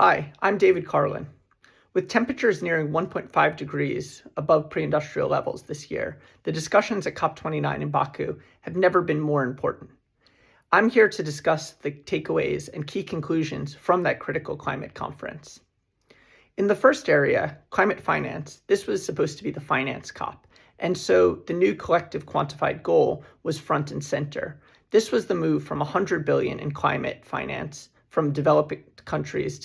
Hi, I'm David Carlin. With temperatures nearing 1.5 degrees above pre-industrial levels this year, the discussions at COP29 in Baku have never been more important. I'm here to discuss the takeaways and key conclusions from that critical climate conference. In the first area, climate finance, this was supposed to be the finance COP, and so the new collective quantified goal was front and center. This was the move from $100 billion in climate finance from developing countries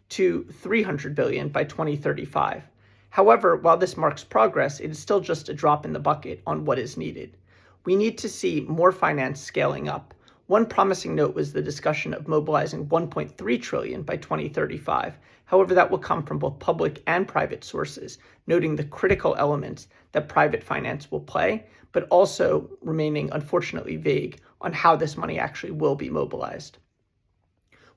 to $300 billion by 2035. However, while this marks progress, it is still just a drop in the bucket on what is needed. We need to see more finance scaling up. One promising note was the discussion of mobilizing $1.3 trillion by 2035. However, that will come from both public and private sources, noting the critical elements that private finance will play, but also remaining unfortunately vague on how this money actually will be mobilized.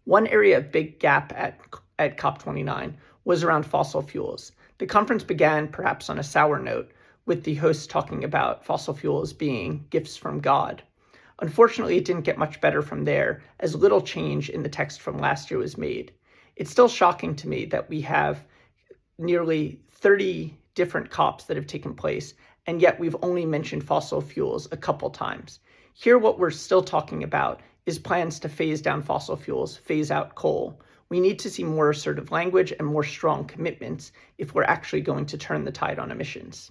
One area of big gap at COP29 was around fossil fuels. The conference began perhaps on a sour note, with the hosts talking about fossil fuels being gifts from God. Unfortunately, it didn't get much better from there, as little change in the text from last year was made. It's still shocking to me that we have nearly 30 different COPs that have taken place, and yet we've only mentioned fossil fuels a couple times. Here, what we're still talking about is plans to phase down fossil fuels, phase out coal. We need to see more assertive language and more strong commitments if we're actually going to turn the tide on emissions.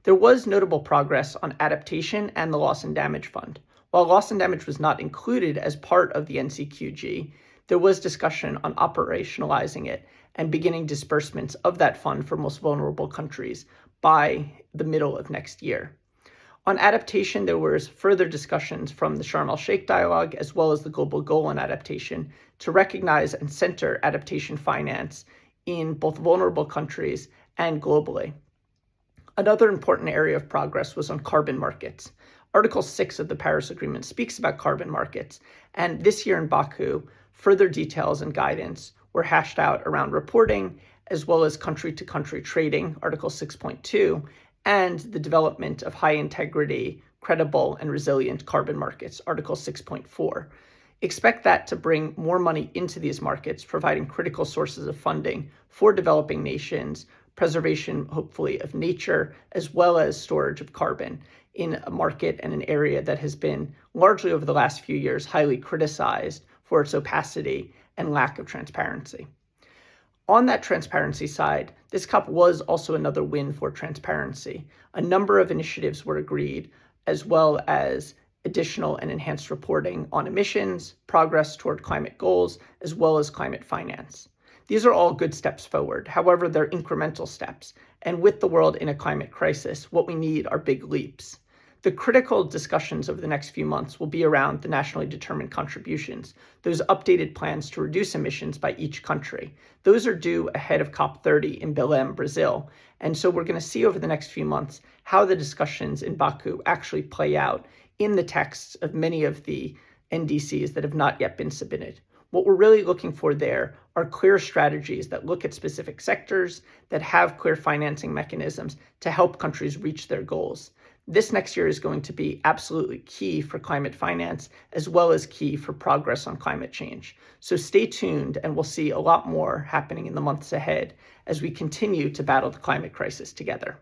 There was notable progress on adaptation and the loss and damage fund. While loss and damage was not included as part of the NCQG, there was discussion on operationalizing it and beginning disbursements of that fund for most vulnerable countries by the middle of next year. On adaptation, there was further discussions from the Sharm el-Sheikh dialogue, as well as the global goal on adaptation, to recognize and center adaptation finance in both vulnerable countries and globally. Another important area of progress was on carbon markets. Article 6 of the Paris Agreement speaks about carbon markets, and this year in Baku, further details and guidance were hashed out around reporting, as well as country-to-country trading, Article 6.2, and the development of high-integrity, credible, and resilient carbon markets, Article 6.4. Expect that to bring more money into these markets, providing critical sources of funding for developing nations, preservation, hopefully, of nature, as well as storage of carbon in a market and an area that has been largely over the last few years highly criticized for its opacity and lack of transparency. On that transparency side, this COP was also another win for transparency. A number of initiatives were agreed, as well as additional and enhanced reporting on emissions, progress toward climate goals, as well as climate finance. These are all good steps forward. However, they're incremental steps. And with the world in a climate crisis, what we need are big leaps. The critical discussions over the next few months will be around the nationally determined contributions, those updated plans to reduce emissions by each country. Those are due ahead of COP30 in Belém, Brazil. And so we're going to see over the next few months how the discussions in Baku actually play out in the texts of many of the NDCs that have not yet been submitted. What we're really looking for there are clear strategies that look at specific sectors, that have clear financing mechanisms to help countries reach their goals. This next year is going to be absolutely key for climate finance, as well as key for progress on climate change. So stay tuned, and we'll see a lot more happening in the months ahead as we continue to battle the climate crisis together.